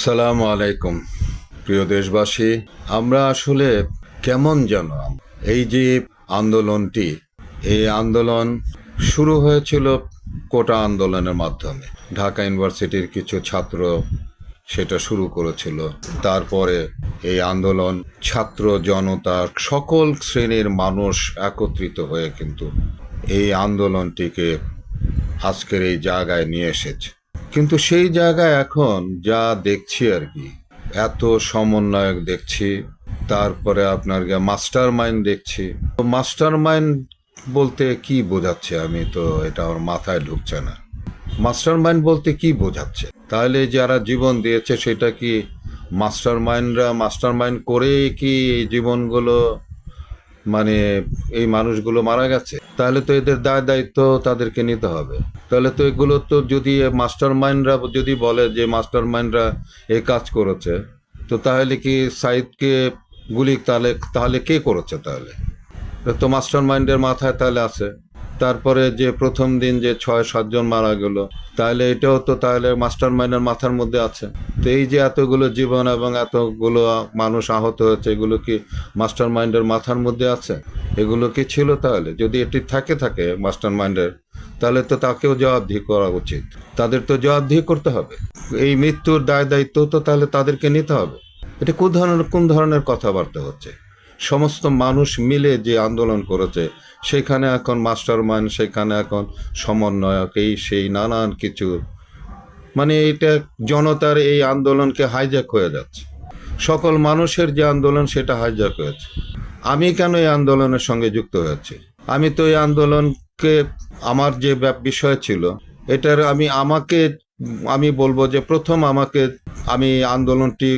সালামু আলাইকুম প্রিয় দেশবাসী। আমরা আসলে কেমন যেন এই যে আন্দোলনটি, এই আন্দোলন শুরু হয়েছিল কোটা আন্দোলনের মাধ্যমে। ঢাকা ইউনিভার্সিটির কিছু ছাত্র সেটা শুরু করেছিল। তারপরে এই আন্দোলন ছাত্র জনতা সকল শ্রেণীর মানুষ একত্রিত হয়ে কিন্তু এই আন্দোলনটিকে আজকের এই জায়গায় নিয়ে এসেছে। কিন্তু সেই জায়গায় এখন যা দেখছি আর কি, এত সমন্বয়ক দেখছি, তারপরে আপনার মাস্টার মাইন্ড দেখছি। তো মাস্টার মাইন্ড বলতে কি বোঝাচ্ছে, আমি তো এটা আমার মাথায় ঢুকছে না। মাস্টার মাইন্ড বলতে কি বোঝাচ্ছে? তাহলে যারা জীবন দিয়েছে সেটা কি মাস্টার মাইন্ড করেই কি এই জীবনগুলো, মানে এই মানুষগুলো মারা গেছে? তাহলে তো এদের দায় দায়িত্ব তাদেরকে নিতে হবে। তাহলে তো এগুলো তো, যদি মাস্টার মাইন্ডরা যদি বলে যে মাস্টার মাইন্ডরা এই কাজ করেছে, তো তাহলে কি সাইদকে গুলি তাহলে তাহলে কে করেছে? তাহলে তো মাস্টার মাইন্ডের মাথায় তাহলে আছে। তারপরে যে প্রথম দিন যে 6-7 জন মারা গেল, তাহলে এটাও তো তাহলে মাস্টার মাইন্ডের মাথার মধ্যে আছে। তো এই যে এতগুলো জীবন এবং এতগুলো মানুষ আহত হয়েছে, এগুলো কি মাস্টার মাইন্ডের মাথার মধ্যে আছে? এগুলো কি ছিল? তাহলে যদি এটি থাকে মাস্টার মাইন্ডের, তাহলে তো তাকেও জবাবদিহি করা উচিত। তাদের তো জবাবদিহি করতে হবে। এই মৃত্যুর দায় দায়িত্ব তো তাহলে তাদেরকে নিতে হবে। এটা কোন ধরনের কথাবার্তা হচ্ছে? সমস্ত মানুষ মিলে যে আন্দোলন করেছে, সেখানে এখন মাস্টার মাইন্ড, সেখানে এখন সমন্বয়ক, এই সেই নানান কিছু, মানে এটা জনতার এই আন্দোলনকে হাইজ্যাক হয়ে যাচ্ছে। সকল মানুষের যে আন্দোলন সেটা হাইজ্যাক হয়েছে। আমি কেন এই আন্দোলনের সঙ্গে যুক্ত হয়েছি? আমি তো এই আন্দোলনকে, আমার যে বিষয় ছিল এটার, আমি বলবো যে প্রথম আমি আন্দোলনটি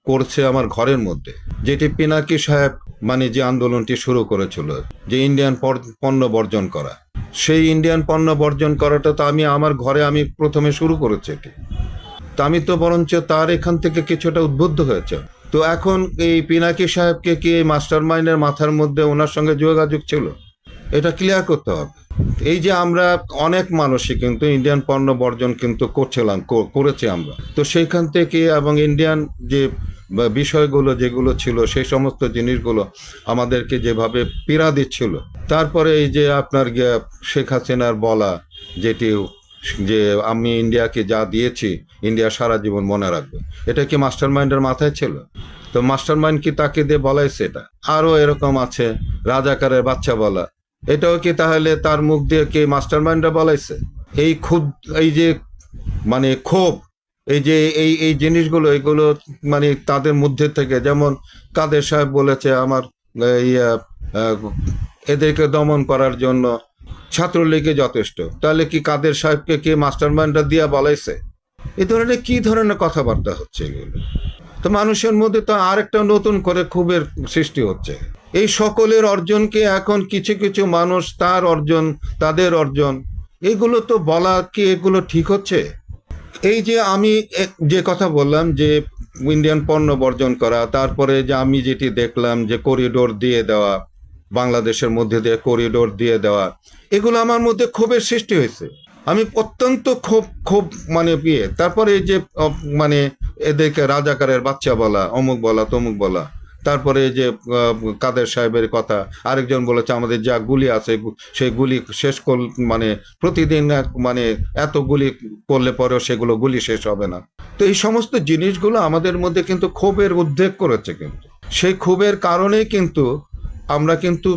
করছে আমার ঘরের মধ্যে, যেটি পিনাকি সাহেব মানে যে আন্দোলনটি শুরু করেছিল, যে ইন্ডিয়ান পণ্য বর্জন করা, সেই ইন্ডিয়ান পণ্য বর্জন করাটা তো আমার ঘরে আমি প্রথমে শুরু করেছি এটি। তা আমি তো বরঞ্চ তার এখান থেকে কিছুটা উদ্বুদ্ধ হয়েছে। তো এখন এই পিনাকি সাহেবকে কি এই মাস্টার মাইন্ডের মাথার মধ্যে ওনার সঙ্গে যোগাযোগ ছিল? এটা ক্লিয়ার করতে হবে। এই যে আমরা অনেক মানুষই কিন্তু ইন্ডিয়ান পণ্য বর্জন কিন্তু করেছি আমরা, তো সেইখান থেকে এবং ইন্ডিয়ান যে বিষয়গুলো যেগুলো ছিল, সেই সমস্ত জিনিসগুলো আমাদেরকে যেভাবে পীড়া দিচ্ছিল, তারপরে এই যে আপনার শেখ হাসিনার বলা যেটি, যে আমি ইন্ডিয়াকে যা দিয়েছি ইন্ডিয়া সারা জীবন মনে রাখবে, এটা কি মাস্টার মাইন্ডের মাথায় ছিল? তো মাস্টার মাইন্ড কি তাকে দিয়ে বলাইছে? এটা আরও এরকম আছে, রাজাকারের বাচ্চা বলা, এটাও কি তাহলে তার মুখ দিয়ে কি মাস্টার মাইন্ডরা বলাইছে? এই যে মানে ক্ষোভ, এই যে এই জিনিসগুলো, এগুলো মানে তাদের মধ্যে থেকে, যেমন কাদের সাহেব বলেছে আমার এদেরকে দমন করার জন্য ছাত্রলীগে যথেষ্ট, তাহলে কি কাদের সাহেবকে কি মাস্টার মাইন্ডরা দিয়া বলাইছে? এই ধরনের কি ধরনের কথাবার্তা হচ্ছে এগুলো? তো মানুষের মধ্যে তো আরেকটা নতুন করে ক্ষোভের সৃষ্টি হচ্ছে। এই সকলের অর্জনকে এখন কিছু কিছু মানুষ তাদের অর্জন, এগুলো তো বলা কি এগুলো ঠিক হচ্ছে? এই যে আমি যে কথা বললাম যে ইন্ডিয়ান পণ্য বর্জন করা, তারপরে যে আমি যেটি দেখলাম যে করিডোর দিয়ে দেওয়া, বাংলাদেশের মধ্যে দিয়ে করিডোর দিয়ে দেওয়া, এগুলো আমার মধ্যে ক্ষোভের সৃষ্টি হয়েছে। আমি অত্যন্ত ক্ষোভ মানে তারপরে এই যে মানে এদেরকে রাজাকারের বাচ্চা বলা, অমুক বলা, তমুক বলা, তারপরে যে কাদের সাহেবের কথা, আরেকজন বলেছে আমাদের যা গুলি আছে সেই গুলি শেষ মানে প্রতিদিন মানে এত গুলি করলে পরেও সেগুলো গুলি শেষ হবে না। তো এই সমস্ত জিনিসগুলো আমাদের মধ্যে কিন্তু ক্ষোভের উদ্রেক করেছে। কিন্তু সেই ক্ষোভের কারণেই কিন্তু আমরা কিন্তু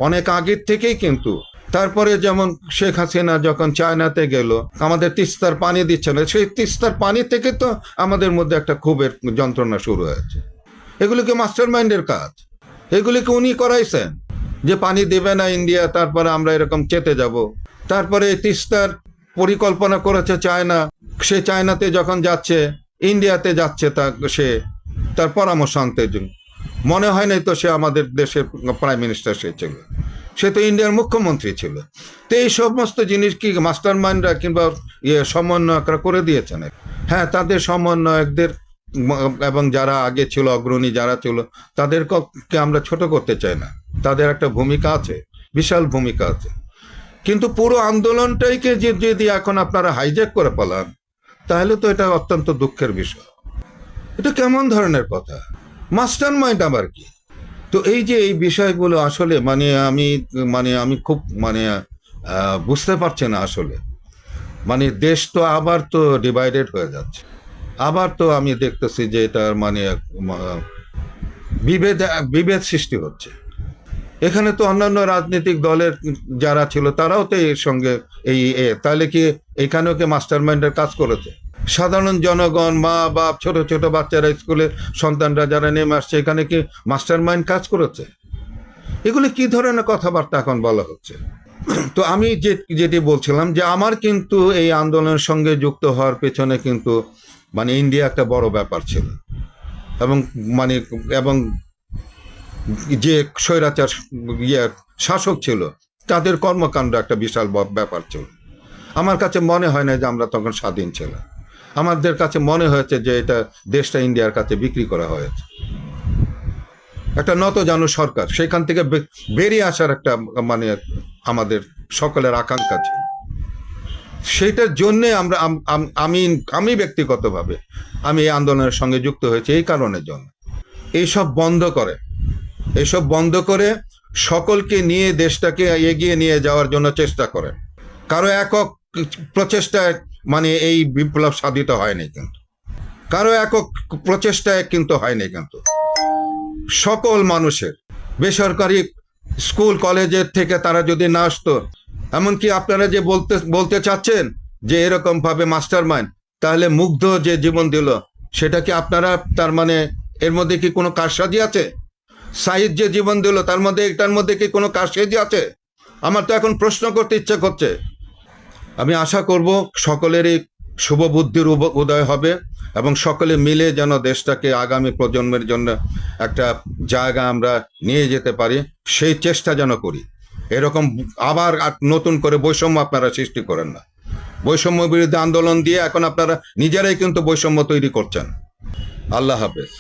অনেক আগের থেকেই কিন্তু, তারপরে যেমন শেখ হাসিনা যখন চায়নাতে গেল, আমাদের তিস্তার পানি দিচ্ছে না, সেই তিস্তার পানি থেকে তো আমাদের মধ্যে একটা ক্ষোভের যন্ত্রণা শুরু হয়েছে। এগুলিকে মাস্টার মাইন্ডের কাজ, এগুলিকে উনি করাইছেন যে পানি দেবে না ইন্ডিয়া, তারপরে আমরা এরকম চেতে যাব। তারপরে তিস্তার পরিকল্পনা করেছে চায়না, সে চায়নাতে যখন যাচ্ছে, ইন্ডিয়াতে যাচ্ছে, তার পরামর্শ আনতে মনে হয় নাই তো সে আমাদের দেশের প্রাইম মিনিস্টার সে তো ইন্ডিয়ার মুখ্যমন্ত্রী ছিল। তো এই সমস্ত জিনিস কি মাস্টার মাইন্ডরা কিংবা সমন্বয়করা করে দিয়েছেন? হ্যাঁ, তাদের সমন্বয়কদের এবং যারা আগে ছিল, অগ্রণী যারা ছিল, তাদেরকে আমরা ছোট করতে চাই না। তাদের একটা ভূমিকা আছে, বিশাল ভূমিকা আছে। কিন্তু পুরো আন্দোলনটাইকে যদি এখন আপনারা হাইজ্যাক করে পালান, তাহলে তো এটা অত্যন্ত দুঃখের বিষয়। এটা কেমন ধরনের কথা? মাস্টার মাইন্ড আবার কি? তো এই যে এই বিষয়গুলো আসলে আমি খুব বুঝতে পারছি না আসলে। দেশ তো আবার তো ডিভাইডেড হয়ে যাচ্ছে, আবার তো আমি দেখতেছি যে এটার বিভেদ বিভেদ সৃষ্টি হচ্ছে। এখানে তো অন্যান্য রাজনৈতিক দলের যারা ছিল তারাও তো এর সঙ্গে তাহলে কি এখানেও কি মাস্টার মাইন্ডের কাজ করেছে? সাধারণ জনগণ, মা বাপ, ছোট ছোট বাচ্চারা, স্কুলে সন্তানরা যারা নেমে আসছে, এখানে কি মাস্টার মাইন্ড কাজ করেছে? এগুলি কি ধরনের কথাবার্তা এখন বলা হচ্ছে? তো আমি যেটি বলছিলাম যে আমার কিন্তু এই আন্দোলনের সঙ্গে যুক্ত হওয়ার পেছনে কিন্তু ইন্ডিয়া একটা বড় ব্যাপার ছিল, এবং মানে এবং যে স্বৈরাচার শাসক ছিল তাদের কর্মকাণ্ড একটা বিশাল ব্যাপার ছিল। আমার কাছে মনে হয় না যে আমরা তখন স্বাধীন ছিলাম। আমাদের কাছে মনে হয়েছে যে এটা দেশটা ইন্ডিয়ার কাছে বিক্রি করা হয়েছে। একটা নতজানু সরকার, সেখান থেকে বেরিয়ে আসার একটা আমাদের সকলের আকাঙ্ক্ষা ছিল। সেইটার জন্যে আমি ব্যক্তিগতভাবে আমি এই আন্দোলনের সঙ্গে যুক্ত হয়েছি এই কারণের জন্য। এইসব বন্ধ করে সকলকে নিয়ে দেশটাকে এগিয়ে নিয়ে যাওয়ার জন্য চেষ্টা করেন। কারো একক প্রচেষ্টায় এই বিপ্লব সাধিত হয়নি, কিন্তু কারো একক প্রচেষ্টায় কিন্তু হয়নি, কিন্তু সকল মানুষের, বেসরকারি স্কুল কলেজের থেকে তারা যদি না আসতো, এমনকি আপনারা যে বলতে চাচ্ছেন যে এরকম ভাবে মাস্টার মাইন্ড, তাহলে মুগ্ধ যে জীবন দিল সেটা কি আপনারা এর মধ্যে কি কোনো কারসাজি আছে? সাহিদ যে জীবন দিল এটার মধ্যে কি কোনো কারসাজি আছে? আমার তো এখন প্রশ্ন করতে ইচ্ছা করছে। আমি আশা করব সকলেরই শুভ বুদ্ধির উদয় হবে এবং সকলে মিলে যেন দেশটাকে আগামী প্রজন্মের জন্য একটা জায়গা আমরা নিয়ে যেতে পারি, সেই চেষ্টা যেন করি। এরকম আবার নতুন করে বৈষম্য আপনারা সৃষ্টি করেন না। বৈষম্য বিরুদ্ধে আন্দোলন দিয়ে এখন আপনারা নিজেরাই কিন্তু বৈষম্য তৈরি করছেন। আল্লাহ হাফেজ।